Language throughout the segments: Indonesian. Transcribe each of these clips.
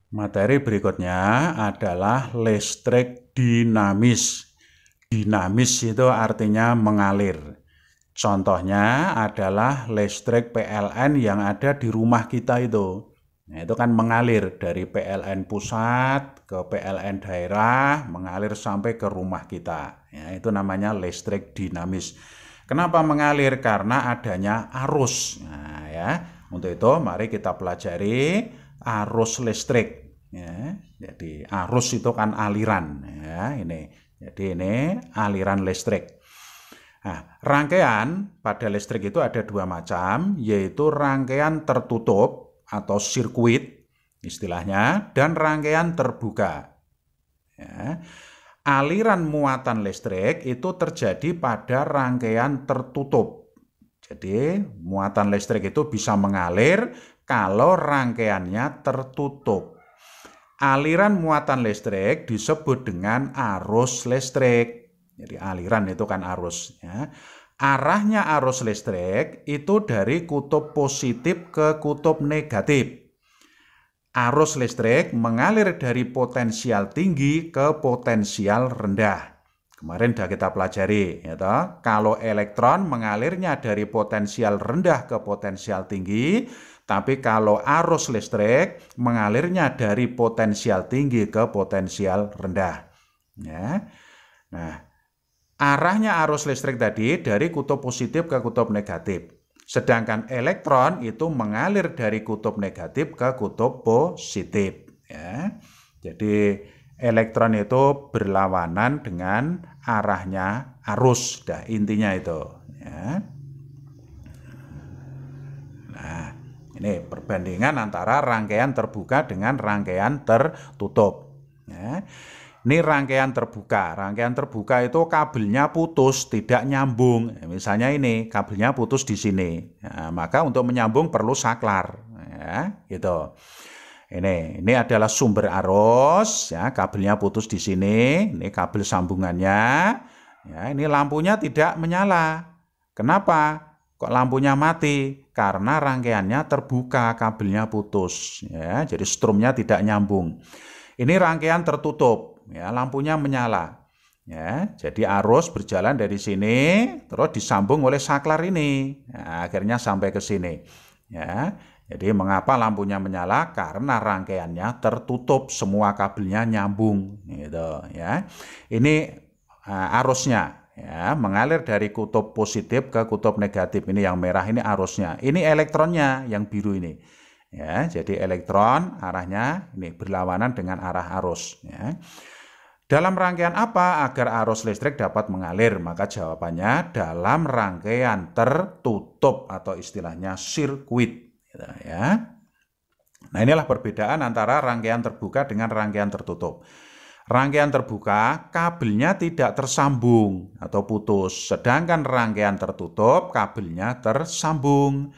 Materi berikutnya adalah listrik dinamis. Dinamis itu artinya mengalir. Contohnya adalah listrik PLN yang ada di rumah kita itu. Nah, itu kan mengalir dari PLN pusat ke PLN daerah, mengalir sampai ke rumah kita. Ya, itu namanya listrik dinamis. Kenapa mengalir? Karena adanya arus. Nah, ya, untuk itu mari kita pelajari arus listrik. Ya, jadi arus itu kan aliran. Ya, ini. Jadi ini aliran listrik. Nah, rangkaian pada listrik itu ada dua macam, yaitu rangkaian tertutup atau sirkuit istilahnya, dan rangkaian terbuka. Ya. Aliran muatan listrik itu terjadi pada rangkaian tertutup. Jadi muatan listrik itu bisa mengalir kalau rangkaiannya tertutup. Aliran muatan listrik disebut dengan arus listrik. Jadi aliran itu kan arus. Ya. Arahnya arus listrik itu dari kutub positif ke kutub negatif. Arus listrik mengalir dari potensial tinggi ke potensial rendah. Kemarin sudah kita pelajari, ya toh? Kalau elektron mengalirnya dari potensial rendah ke potensial tinggi, tapi kalau arus listrik mengalirnya dari potensial tinggi ke potensial rendah. Ya. Nah, arahnya arus listrik tadi dari kutub positif ke kutub negatif. Sedangkan elektron itu mengalir dari kutub negatif ke kutub positif. Ya. Jadi elektron itu berlawanan dengan arahnya arus. Nah, intinya itu. Ya. Nah, ini perbandingan antara rangkaian terbuka dengan rangkaian tertutup. Ya. Ini rangkaian terbuka. Rangkaian terbuka itu kabelnya putus, tidak nyambung. Misalnya ini kabelnya putus di sini. Nah, maka untuk menyambung perlu saklar. Ya, gitu. Ini adalah sumber arus. Ya, kabelnya putus di sini. Ini kabel sambungannya. Ya, ini lampunya tidak menyala. Kenapa? Kok lampunya mati? Karena rangkaiannya terbuka, kabelnya putus. Ya, jadi strumnya tidak nyambung. Ini rangkaian tertutup. Ya, lampunya menyala. Ya, jadi arus berjalan dari sini terus disambung oleh saklar ini. Nah, akhirnya sampai ke sini. Ya, jadi mengapa lampunya menyala? Karena rangkaiannya tertutup, semua kabelnya nyambung gitu ya. Ini arusnya ya, mengalir dari kutub positif ke kutub negatif. Ini yang merah ini arusnya. Ini elektronnya yang biru ini. Ya, jadi elektron arahnya ini berlawanan dengan arah arus ya. Dalam rangkaian apa agar arus listrik dapat mengalir? Maka jawabannya dalam rangkaian tertutup atau istilahnya sirkuit. Ya. Nah, inilah perbedaan antara rangkaian terbuka dengan rangkaian tertutup. Rangkaian terbuka kabelnya tidak tersambung atau putus, sedangkan rangkaian tertutup kabelnya tersambung.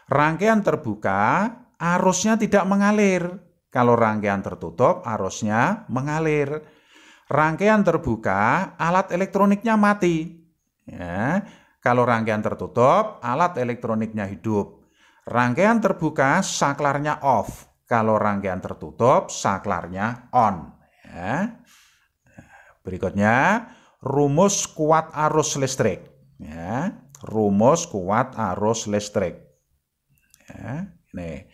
Rangkaian terbuka arusnya tidak mengalir. Kalau rangkaian tertutup arusnya mengalir. Rangkaian terbuka, alat elektroniknya mati. Ya. Kalau rangkaian tertutup, alat elektroniknya hidup. Rangkaian terbuka, saklarnya off. Kalau rangkaian tertutup, saklarnya on. Ya. Berikutnya, rumus kuat arus listrik. Ya. Rumus kuat arus listrik. Ya. Ini.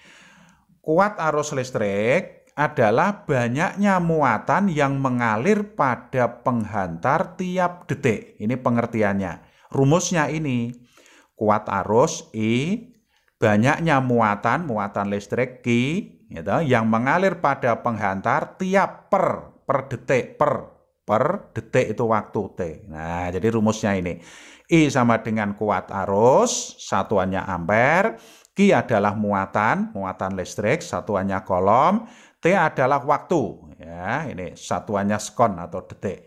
Kuat arus listrik adalah banyaknya muatan yang mengalir pada penghantar tiap detik. Ini pengertiannya. Rumusnya ini, kuat arus I, banyaknya muatan listrik Q, gitu, yang mengalir pada penghantar tiap per detik, per detik itu waktu T. Nah, jadi rumusnya ini. I sama dengan kuat arus, satuannya ampere. Q adalah muatan listrik, satuannya kolom. T adalah waktu, ya, ini satuannya sekon atau detik.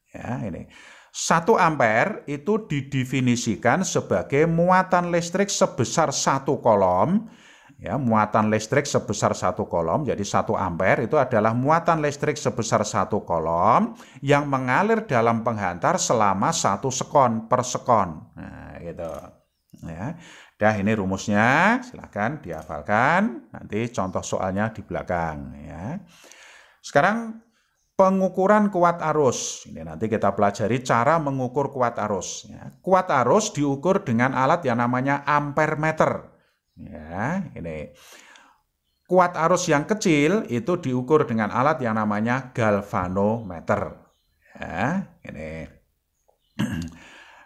Ya, ini. 1 ampere itu didefinisikan sebagai muatan listrik sebesar 1 kolom. Ya, muatan listrik sebesar 1 kolom. Jadi 1 ampere itu adalah muatan listrik sebesar 1 kolom yang mengalir dalam penghantar selama 1 sekon per sekon. Nah, gitu. Ya. Dah, ini rumusnya, silakan dihafalkan. Nanti contoh soalnya di belakang ya. Sekarang pengukuran kuat arus. Ini nanti kita pelajari cara mengukur kuat arus. Ya. Kuat arus diukur dengan alat yang namanya ampere meter. Ya, ini. Kuat arus yang kecil itu diukur dengan alat yang namanya galvanometer. Ya, ini.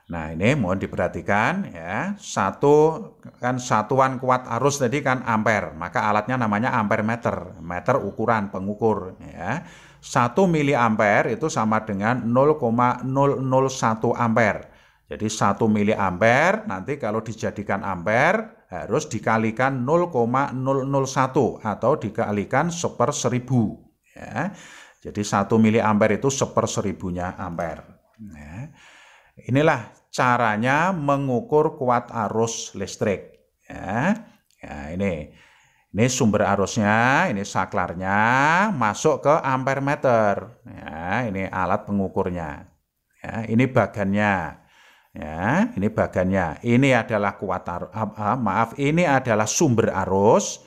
Nah, ini mohon diperhatikan ya. Satuan kuat arus tadi kan ampere, maka alatnya namanya ampere meter, meter ukuran pengukur ya. 1 miliampere itu sama dengan 0,001 ampere. Jadi 1 miliampere nanti kalau dijadikan ampere harus dikalikan 0,001 atau dikalikan 1/1000 ya. Jadi 1 miliampere itu 1/1000-nya ampere. Ya. Inilah caranya mengukur kuat arus listrik. Ya, ya ini sumber arusnya, ini saklarnya, masuk ke ampere meter. Ya, ini alat pengukurnya. Ya, ini bagannya. Ya, ini bagannya. Ini adalah ini adalah sumber arus.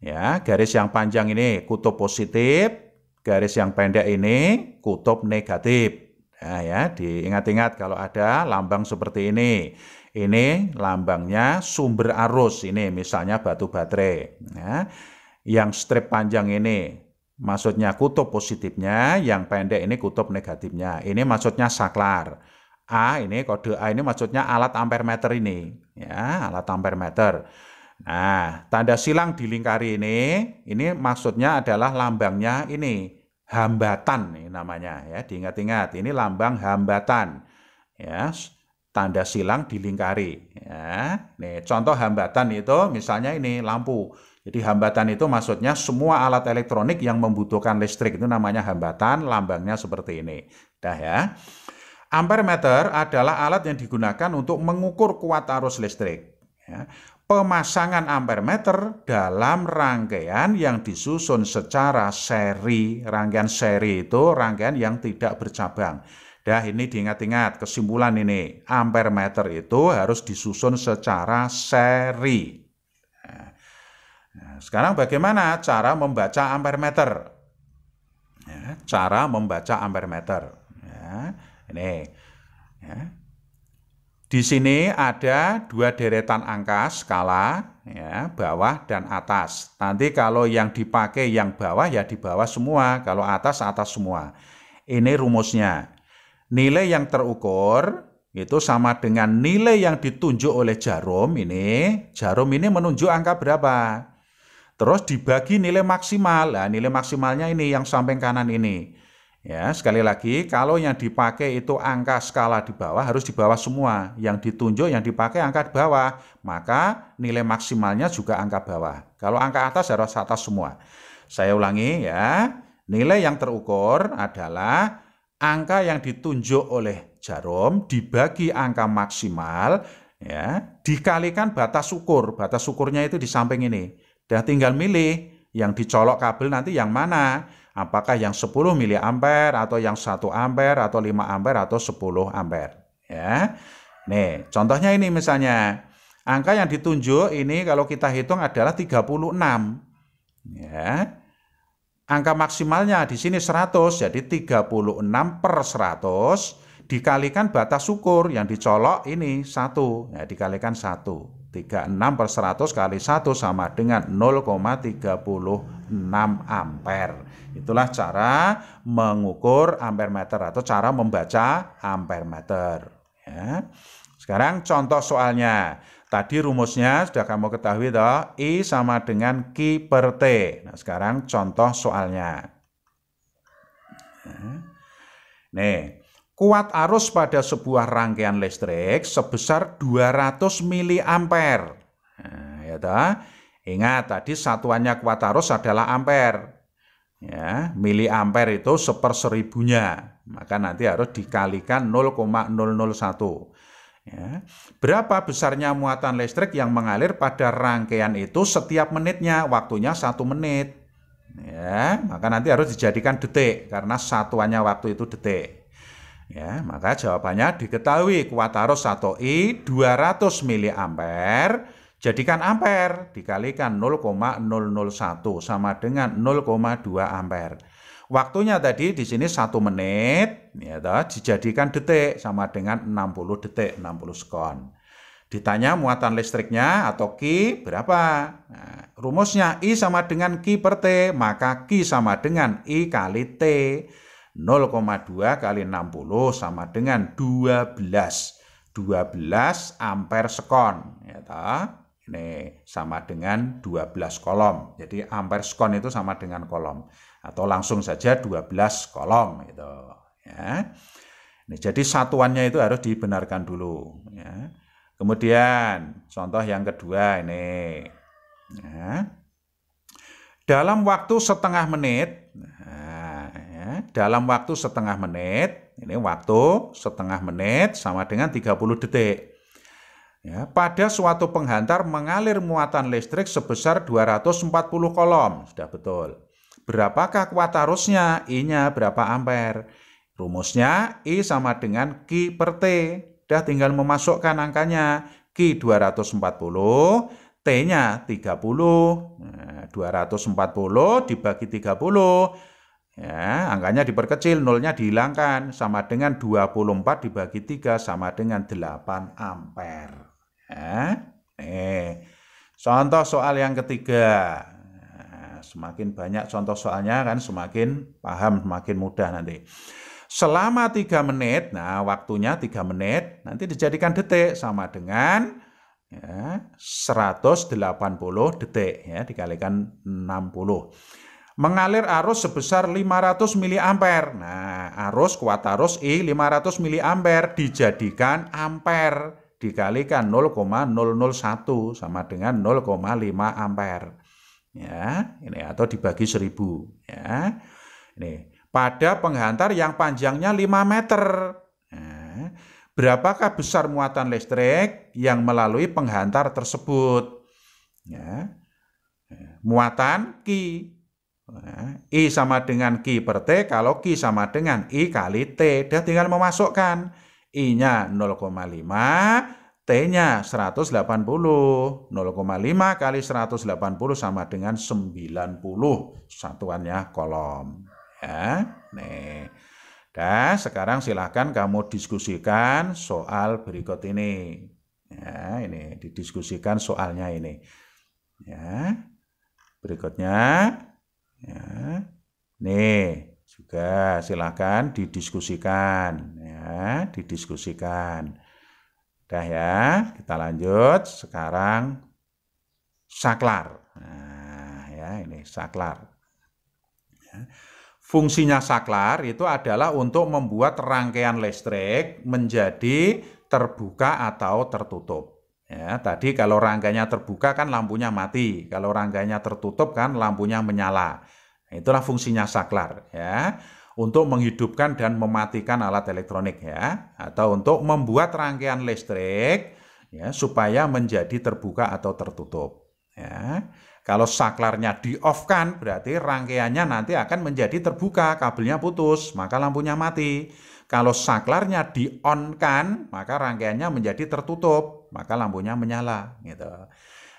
Ya, garis yang panjang ini kutub positif, garis yang pendek ini kutub negatif. Nah, ya, diingat-ingat kalau ada lambang seperti ini lambangnya sumber arus, ini misalnya batu baterai. Ya. Yang strip panjang ini maksudnya kutub positifnya, yang pendek ini kutub negatifnya. Ini maksudnya saklar. Ini kode A ini maksudnya alat ampere meter ini, ya, alat ampere meter. Nah, tanda silang dilingkari ini maksudnya adalah lambangnya ini. Hambatan ini namanya ya, diingat-ingat ini lambang hambatan ya, tanda silang dilingkari ya. Nih contoh hambatan itu misalnya ini lampu. Jadi hambatan itu maksudnya semua alat elektronik yang membutuhkan listrik itu namanya hambatan, lambangnya seperti ini. Dah ya. Ampere meter adalah alat yang digunakan untuk mengukur kuat arus listrik ya. Pemasangan ampere meter dalam rangkaian yang disusun secara seri. Rangkaian seri itu rangkaian yang tidak bercabang. Dah, ini diingat-ingat kesimpulan ini. Ampere meter itu harus disusun secara seri. Nah, sekarang bagaimana cara membaca ampere meter? Ya, cara membaca ampere meter. Ya, ini. Ya. Di sini ada 2 deretan angka skala, ya, bawah dan atas. Nanti kalau yang dipakai yang bawah ya di bawah semua, kalau atas semua. Ini rumusnya. Nilai yang terukur itu sama dengan nilai yang ditunjuk oleh jarum ini. Jarum ini menunjuk angka berapa? Terus dibagi nilai maksimal. Nah, nilai maksimalnya ini yang samping kanan ini. Ya, sekali lagi, kalau yang dipakai itu angka skala di bawah, harus di bawah semua. Yang ditunjuk, yang dipakai angka di bawah, maka nilai maksimalnya juga angka bawah. Kalau angka atas harus atas semua. Saya ulangi ya, nilai yang terukur adalah angka yang ditunjuk oleh jarum dibagi angka maksimal, ya, dikalikan batas ukur. Batas ukurnya itu di samping ini. Dan tinggal milih yang dicolok kabel nanti yang mana. Apakah yang 10 miliampere atau yang 1 ampere atau 5 ampere atau 10 ampere ya. Nih, contohnya ini misalnya angka yang ditunjuk ini kalau kita hitung adalah 36 ya. Angka maksimalnya di sini 100, jadi 36/100 dikalikan batas ukur yang dicolok ini 1 ya, dikalikan 1. 36/100 kali 1 sama dengan 0,36 ampere. Itulah cara mengukur ampere meter atau cara membaca ampere meter. Ya. Sekarang contoh soalnya. Tadi rumusnya sudah kamu ketahui toh, I sama dengan Q/T. Nah, sekarang contoh soalnya. Nih. Kuat arus pada sebuah rangkaian listrik sebesar 200 miliampere. Nah, ya toh. Ingat tadi satuannya kuat arus adalah ampere. Ya, miliampere itu 1/1000-nya. Maka nanti harus dikalikan 0,001. Ya. Berapa besarnya muatan listrik yang mengalir pada rangkaian itu setiap menitnya? Waktunya 1 menit. Ya, maka nanti harus dijadikan detik karena satuannya waktu itu detik. Ya, maka jawabannya diketahui kuat arus atau I 200 miliampere Jadikan ampere dikalikan 0,001 sama dengan 0,2 ampere. Waktunya tadi di sini 1 menit, ya toh, dijadikan detik sama dengan 60 detik, 60 sekon. Ditanya muatan listriknya atau Q berapa? Nah, rumusnya I sama dengan Q per T, maka Q sama dengan I kali T. 0,2 kali 60 sama dengan 12. 12 ampere sekon, ya toh. Ini sama dengan 12 kolom. Jadi ampere sekon itu sama dengan kolom. Atau langsung saja 12 kolom itu. Ya. Ini, jadi satuannya itu harus dibenarkan dulu. Ya. Kemudian contoh yang kedua ini. Ya. Dalam waktu setengah menit. Nah, ya, dalam waktu setengah menit. Ini waktu setengah menit sama dengan 30 detik. Ya, pada suatu penghantar mengalir muatan listrik sebesar 240 kolom. Sudah betul. Berapakah kuat arusnya? I-nya berapa ampere? Rumusnya I sama dengan Q per T. Sudah tinggal memasukkan angkanya. Q 240, T-nya 30. Nah, 240 dibagi 30. Ya, angkanya diperkecil, nolnya dihilangkan. Sama dengan 24 dibagi 3 sama dengan 8 ampere. Contoh soal yang ketiga. Nah, semakin banyak contoh soalnya kan semakin paham, semakin mudah nanti. Selama 3 menit, nah waktunya 3 menit, nanti dijadikan detik sama dengan 180 detik, ya, dikalikan 60. Mengalir arus sebesar 500 mA. Nah, kuat arus I 500 mA dijadikan ampere. Dikalikan 0,001 sama dengan 0,5 ampere. Ya, ini atau dibagi 1000, ya. Ini pada penghantar yang panjangnya 5 meter. Nah, berapakah besar muatan listrik yang melalui penghantar tersebut? Ya. Muatan Q. Nah, I sama dengan Q per T, kalau Q sama dengan I kali T. Dia tinggal memasukkan. I-nya 0,5, T-nya 180. 0,5 kali 180 sama dengan 90. Satuannya kolom. Ya, nih. Dan sekarang silahkan kamu diskusikan soal berikut ini. Ya, ini didiskusikan soalnya ini. Ya. Berikutnya, ya. Nih. Juga silakan didiskusikan, ya, didiskusikan. Udah ya, kita lanjut. Sekarang saklar. Nah, ya, ini saklar. Ya. Fungsinya saklar itu adalah untuk membuat rangkaian listrik menjadi terbuka atau tertutup. Ya, tadi kalau rangkaiannya terbuka kan lampunya mati, kalau rangkaiannya tertutup kan lampunya menyala. Itulah fungsinya saklar, ya, untuk menghidupkan dan mematikan alat elektronik, ya, atau untuk membuat rangkaian listrik, ya, supaya menjadi terbuka atau tertutup. Ya. Kalau saklarnya di-off-kan, berarti rangkaiannya nanti akan menjadi terbuka, kabelnya putus, maka lampunya mati. Kalau saklarnya di-on-kan, maka rangkaiannya menjadi tertutup, maka lampunya menyala. Gitu.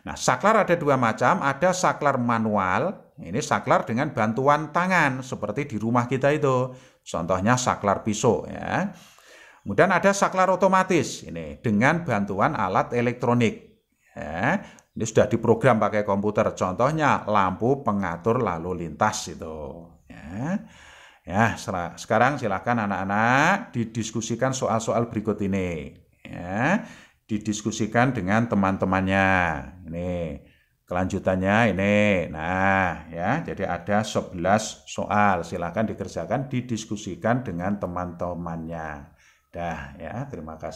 Nah, saklar ada dua macam, ada saklar manual, ini saklar dengan bantuan tangan, seperti di rumah kita itu, contohnya saklar pisau. Ya. Kemudian ada saklar otomatis, ini dengan bantuan alat elektronik. Ya. Ini sudah diprogram pakai komputer, contohnya lampu pengatur lalu lintas itu. Ya. Ya, sekarang silakan anak-anak didiskusikan soal-soal berikut ini. Ya. Didiskusikan dengan teman-temannya. Ini kelanjutannya ini. Nah, ya, jadi ada 11 soal. Silakan dikerjakan, didiskusikan dengan teman-temannya. Dah, ya, terima kasih.